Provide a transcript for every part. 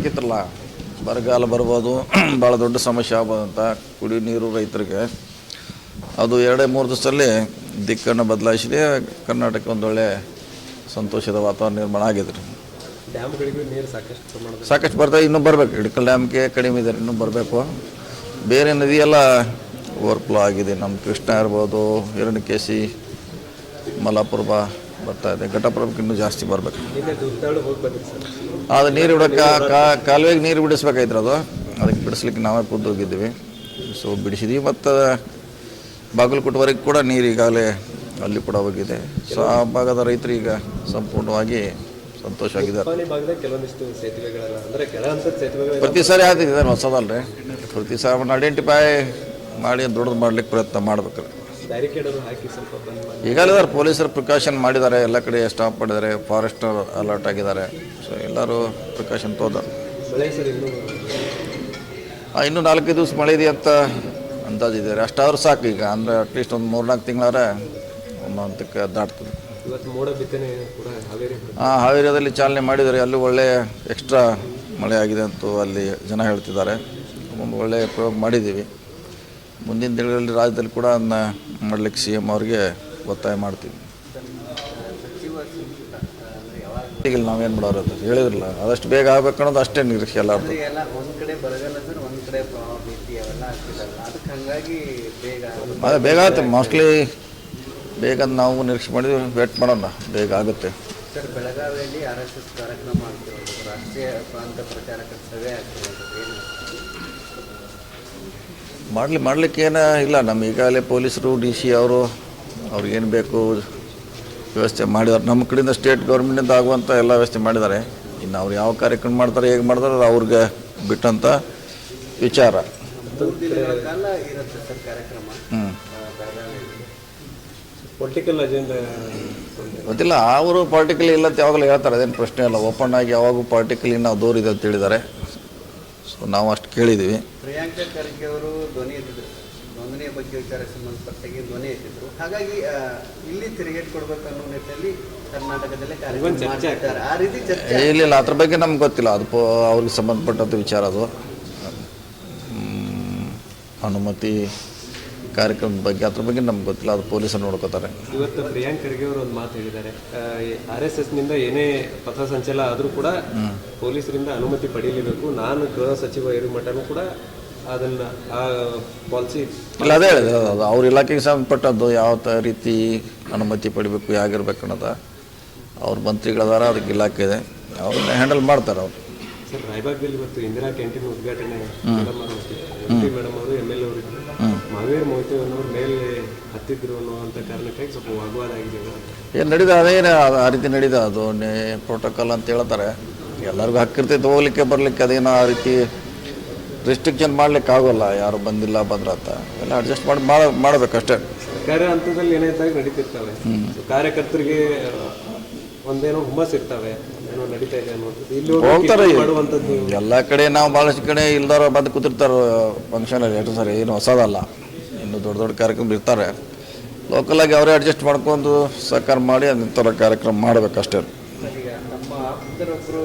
ಮಾಡಬೇಕಿತ್ತಲ್ಲ, ಬರಗಾಲ ಬರ್ಬೋದು, ಭಾಳ ದೊಡ್ಡ ಸಮಸ್ಯೆ ಆಗ್ಬೋದು ಅಂತ ಕುಡಿಯೋ ನೀರು ರೈತರಿಗೆ. ಅದು 2-3 ದಿವಸದಲ್ಲಿ ದಿಕ್ಕನ್ನು ಬದಲಾಯಿಸಿದೆ. ಕರ್ನಾಟಕ ಒಂದೊಳ್ಳೆ ಸಂತೋಷದ ವಾತಾವರಣ ನಿರ್ಮಾಣ ಆಗಿದೆ ರೀ. ಡ್ಯಾಮ್ಗಳಿಗೂ ನೀರು ಸಾಕಷ್ಟು ಬರ್ತಾ ಇನ್ನೂ ಬರಬೇಕು. ಇಡಕಲ್ ಡ್ಯಾಮ್ಗೆ ಕಡಿಮೆ ಇದೆ, ಇನ್ನೂ ಬರಬೇಕು. ಬೇರೆ ನದಿಯೆಲ್ಲ ಓವರ್ಫ್ಲೋ ಆಗಿದೆ. ನಮ್ಮ ಕೃಷ್ಣ ಇರ್ಬೋದು, ಹಿರಣ್ಯಕೇಶಿ, ಮಲ್ಲಾಪುರ ಬರ್ತಾ ಇದೆ. ಘಟಪ್ರಭಕ್ಕೆ ಇನ್ನೂ ಜಾಸ್ತಿ ಬರಬೇಕು. ಅದು ನೀರು ಬಿಡೋಕ್ಕೆ ಕಾಲುವೆಗೆ ನೀರು ಬಿಡಿಸ್ಬೇಕಾಯ್ತು. ಅದಕ್ಕೆ ಬಿಡಿಸ್ಲಿಕ್ಕೆ ನಾವೇ ಖುದ್ದು ಹೋಗಿದ್ದೀವಿ. ಸೊ ಬಿಡಿಸಿದ್ವಿ. ಮತ್ತು ಬಾಗಲಕೋಟೆವರೆಗೆ ಕೂಡ ನೀರು ಈಗಾಗಲೇ ಅಲ್ಲಿ ಕೂಡ ಹೋಗಿದೆ. ಸೊ ಆ ಭಾಗದ ರೈತರು ಈಗ ಸಂಪೂರ್ಣವಾಗಿ ಸಂತೋಷವಾಗಿದ್ದಾರೆ. ಪ್ರತಿ ಸಾರಿ ಆಗ್ತಿದೆ, ಹೊಸದಲ್ರಿ. ಪ್ರತಿ ಸಾರಿ ಐಡೆಂಟಿಫೈ ಮಾಡಿ ದೊಡ್ಡದು ಮಾಡ್ಲಿಕ್ಕೆ ಪ್ರಯತ್ನ ಮಾಡ್ಬೇಕು. ಈಗಾಗಲೇ ಪೊಲೀಸರು ಪ್ರಿಕಾಷನ್ ಮಾಡಿದ್ದಾರೆ, ಎಲ್ಲ ಕಡೆ ಸ್ಟಾಪ್ ಮಾಡಿದ್ದಾರೆ, ಫಾರೆಸ್ಟರ್ ಅಲರ್ಟ್ ಆಗಿದ್ದಾರೆ. ಸೊ ಎಲ್ಲರೂ ಪ್ರಿಕಾಷನ್ ತೋದಾರೆ. ಇನ್ನೂ 4-5 ದಿವಸ ಮಳೆ ಇದೆ ಅಂತ ಅಂದಾಜಿದ್ದಾರೆ. ಅಷ್ಟಾದ್ರೂ ಸಾಕು ಈಗ. ಅಂದರೆ ಅಟ್ಲೀಸ್ಟ್ ಒಂದು 3-4 ತಿಂಗಳಾದ್ರೆ ಒಂದು ಹಂತಕ್ಕೆ ದಾಟ್ತದೆ. ಹಾವೇರಿಯಲ್ಲಿ ಚಾಲನೆ ಮಾಡಿದ್ದಾರೆ. ಅಲ್ಲಿ ಒಳ್ಳೆಯ ಎಕ್ಸ್ಟ್ರಾ ಮಳೆ ಆಗಿದೆ ಅಂತೂ ಅಲ್ಲಿ ಜನ ಹೇಳ್ತಿದ್ದಾರೆ. ಒಂದು ಒಳ್ಳೆಯ ಪ್ರಯೋಗ ಮಾಡಿದ್ದೀವಿ. ಮುಂದಿನ ದಿನಗಳಲ್ಲಿ ರಾಜ್ಯದಲ್ಲಿ ಕೂಡ ಅದನ್ನ ಮಾಡಲಿಕ್ಕೆ CM ಅವ್ರಿಗೆ ಒತ್ತಾಯ ಮಾಡ್ತೀವಿ. ಈಗ ನಾವೇನು ಮಾಡೋರು ಅಂತ ಹೇಳಿದ್ರಲ್ಲ, ಅದಷ್ಟು ಬೇಗ ಆಗ್ಬೇಕು ಅನ್ನೋದು ಅಷ್ಟೇ ನಿರೀಕ್ಷೆ ಎಲ್ಲ. ಅದೇ ಬೇಗ ಆಗುತ್ತೆ, ಮೋಸ್ಟ್ಲಿ ಬೇಗ ನಾವು ನಿರೀಕ್ಷೆ ಮಾಡಿದ್ವಿ. ವೇಟ್ ಮಾಡೋಣ, ಬೇಗ ಆಗುತ್ತೆ. ಬೆಳಗಾವಿಯಲ್ಲಿ RSS ಕಾರ್ಯಕ್ರಮ ಆಗ್ತಿರೋದು, ರಾಷ್ಟ್ರೀಯ ಪ್ರಾಂತ ಪ್ರಚಾರಕ ಸಭೆ ಆಗ್ತಿರೋದು ಮಾಡಲಿಕ್ಕೆ ಏನೂ ಇಲ್ಲ. ನಮ್ಮ ಈಗಾಗಲೇ ಪೊಲೀಸರು DC ಅವರು ಅವ್ರಿಗೇನು ಬೇಕು ವ್ಯವಸ್ಥೆ ಮಾಡಿದ್ದಾರೆ. ನಮ್ಮ ಕಡೆಯಿಂದ ಸ್ಟೇಟ್ ಗೌರ್ಮೆಂಟಿಂದ ಆಗುವಂಥ ಎಲ್ಲ ವ್ಯವಸ್ಥೆ ಮಾಡಿದ್ದಾರೆ. ಇನ್ನು ಅವ್ರು ಯಾವ ಕಾರ್ಯಕ್ರಮ ಮಾಡ್ತಾರೆ, ಹೇಗೆ ಮಾಡ್ತಾರೆ, ಅದು ಅವ್ರಿಗೆ ಬಿಟ್ಟಂಥ ವಿಚಾರ. ಪೊಲಿಟಿಕಲ್ ಅಜೆಂಡಾ ಗೊತ್ತಿಲ್ಲ. ಅವರು ಪಾರ್ಟಿಕಲ್ ಇಲ್ಲ ಅಂತ ಯಾವಾಗಲೂ ಹೇಳ್ತಾರೆ, ಅದೇನು ಪ್ರಶ್ನೆ ಇಲ್ಲ. ಓಪನ್ ಆಗಿ ಯಾವಾಗೂ ಪಾರ್ಟಿಕಲ್ ನಾವು ದೂರ ಇದೆ ಅಂತ ಹೇಳಿದ್ದಾರೆ. ಸೊ ನಾವು ಅಷ್ಟು ಕೇಳಿದ್ದೀವಿ. ಪ್ರಿಯಾಂಕಾ ಖರ್ಗೆ ಅವರು ಧ್ವನಿ ಎತ್ತಿದ್ರು, ನೋಂದಣಿಯ ಬಗ್ಗೆ ವಿಚಾರಕ್ಕೆ ಸಂಬಂಧಪಟ್ಟಾಗಿ ಧ್ವನಿ ಎತ್ತಿದ್ರು. ಹಾಗಾಗಿ ಇಲ್ಲಿ ತಿರುಗೇಟ್ ಕೊಡಬೇಕು ಅನ್ನೋ ನಿಟ್ಟಿನಲ್ಲಿ ಕರ್ನಾಟಕದಲ್ಲೇ ಕಾರ್ಯಕ್ರಮ ಮಾಡ್ತಾರೆ. ಆ ರೀತಿ ಚರ್ಚೆ ಇಲ್ಲ, ಅದ್ರ ಬಗ್ಗೆ ನಮ್ಗೆ ಗೊತ್ತಿಲ್ಲ. ಅದು ಅವ್ರಿಗೆ ಸಂಬಂಧಪಟ್ಟಂಥ ವಿಚಾರ. ಅದು ಅನುಮತಿ ಕಾರ್ಯಕ್ರಮದ ಬಗ್ಗೆ ಅದ್ರ ಬಗ್ಗೆ ನಮ್ಗೆ ಗೊತ್ತಿಲ್ಲ. ಅದು ಪೊಲೀಸರು ನೋಡ್ಕೋತಾರೆ. ಇವತ್ತು ಪ್ರಿಯಾಂಕ್ ಖರ್ಗೆ ಅವರು ಒಂದು ಮಾತು ಹೇಳಿದ್ದಾರೆ, RSSನಿಂದ ಏನೇ ಪಥಸಂಚಲ ಆದರೂ ಕೂಡ ಪೊಲೀಸರಿಂದ ಅನುಮತಿ ಪಡೀಲೇಬೇಕು. ನಾನು ಗೃಹ ಸಚಿವ ಇರೋ ಮಟ್ಟನೂ ಕೂಡ ಅದನ್ನು ಆ ಪಾಲಿಸಿ ಇಲ್ಲ. ಅದೇ ಹೇಳಿದೆ, ಅದು ಅವ್ರ ಇಲಾಖೆಗೆ ಸಂಬಂಧಪಟ್ಟದ್ದು ಯಾವ ರೀತಿ ಅನುಮತಿ ಪಡಿಬೇಕು, ಹೇಗಿರ್ಬೇಕು ಅನ್ನೋದು ಅವ್ರ ಮಂತ್ರಿಗಳದಾರ, ಅದಕ್ಕೆ ಇಲಾಖೆ ಇದೆ, ಅವ್ರನ್ನ ಹ್ಯಾಂಡಲ್ ಮಾಡ್ತಾರೆ ಅವರು. ಸರ್, ರಾಯಬಾಗದಲ್ಲಿ ಇವತ್ತು ಇಂದಿರಾ ಕ್ಯಾಂಟೀನ್ ಉದ್ಘಾಟನೆ ಮೇಡಮ್ ಅವರು MLA ಅವರು ಮಹಾವೀರ್ ಮೊಯ್ತೆ ಅನ್ನೋರು ಮೇಲೆ ಹತ್ತಿದ್ರು ಅನ್ನುವಂಥ ಕಾರಣಕ್ಕಾಗಿ ಸ್ವಲ್ಪ ವಾಗ್ವಾದ ಆಗಿದೆ. ಏನು ನಡೀದ, ಅದೇನು ಆ ರೀತಿ ನಡೀದ. ಅದು ಪ್ರೋಟೋಕಾಲ್ ಅಂತ ಹೇಳ್ತಾರೆ. ಎಲ್ಲರಿಗೂ ಹಕ್ಕಿರ್ತೈತೆ ಹೋಗ್ಲಿಕ್ಕೆ ಬರಲಿಕ್ಕೆ. ಅದೇನೋ ಆ ರೀತಿ ರಿಸ್ಟ್ರಿಕ್ಷನ್ ಮಾಡ್ಲಿಕ್ಕೆ ಆಗೋಲ್ಲ. ಯಾರು ಬಂದಿಲ್ಲ ಬಂದ್ರ ಅಂತ ಎಲ್ಲ ಅಡ್ಜಸ್ಟ್ ಮಾಡಬೇಕಷ್ಟೇ. ಕಾರ್ಯ ಹಂತದಲ್ಲಿ ಏನಾಯ್ತಾಗ ನಡೀತಿರ್ತವೆ. ಕಾರ್ಯಕರ್ತರಿಗೆ ಒಂದೇನೋ ಹುಮ್ಮಸ್ ಇರ್ತವೆ, ಏನೋ ನಡೀತಾ ಇದೆ ಅನ್ನುವಂಥದ್ದು. ಹೋಗ್ತಾರೆ ಎಲ್ಲ ಕಡೆ. ನಾವು ಭಾಳಷ್ಟು ಕಡೆ ಇಲ್ದಾರ ಬಂದು ಕೂತಿರ್ತಾರೆ ಫಂಕ್ಷನಲ್ಲಿ. ಎಷ್ಟು ಸರಿ ಏನು ಹೊಸದಲ್ಲ, ಇನ್ನೂ ದೊಡ್ಡ ದೊಡ್ಡ ಕಾರ್ಯಕ್ರಮ ಇರ್ತಾರೆ. ಲೋಕಲಾಗಿ ಅವರೇ ಅಡ್ಜಸ್ಟ್ ಮಾಡ್ಕೊಂಡು ಸಹಕಾರ ಮಾಡಿ ಅಂಥರ ಕಾರ್ಯಕ್ರಮ ಮಾಡಬೇಕಷ್ಟೇ. ಈಗ ನಮ್ಮ ಆಪ್ತರೊಬ್ಬರು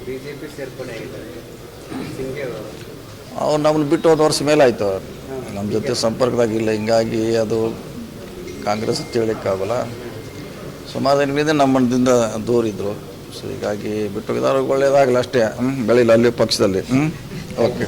BJP ಸೇರ್ಪಡೆ ಆಗಿದ್ದಾರೆ, ಸಿಂಗೆ ಅವರು. ಅವ್ರು ನಮ್ಮನ್ನು ಬಿಟ್ಟು 1 ವರ್ಷ ಮೇಲೆ ಆಯಿತು. ನಮ್ಮ ಜೊತೆ ಸಂಪರ್ಕದಾಗಿಲ್ಲ. ಹಿಂಗಾಗಿ ಅದು ಕಾಂಗ್ರೆಸ್ ಅಂತ ಹೇಳಲಿಕ್ಕಾಗಲ್ಲ. ಸುಮಾರು ದಿನದಿಂದ ನಮ್ಮದಿಂದ ದೂರ ಇದ್ದರು. ಸೊ ಹೀಗಾಗಿ ಬಿಟ್ಟು ಹೋಗಿದ್ದಾರೆ. ಒಳ್ಳೆಯದಾಗಲ್ಲ ಅಷ್ಟೇ. ಬೆಳಿಲ್ಲ ಅಲ್ಲಿ ಪಕ್ಷದಲ್ಲಿ. ಓಕೆ.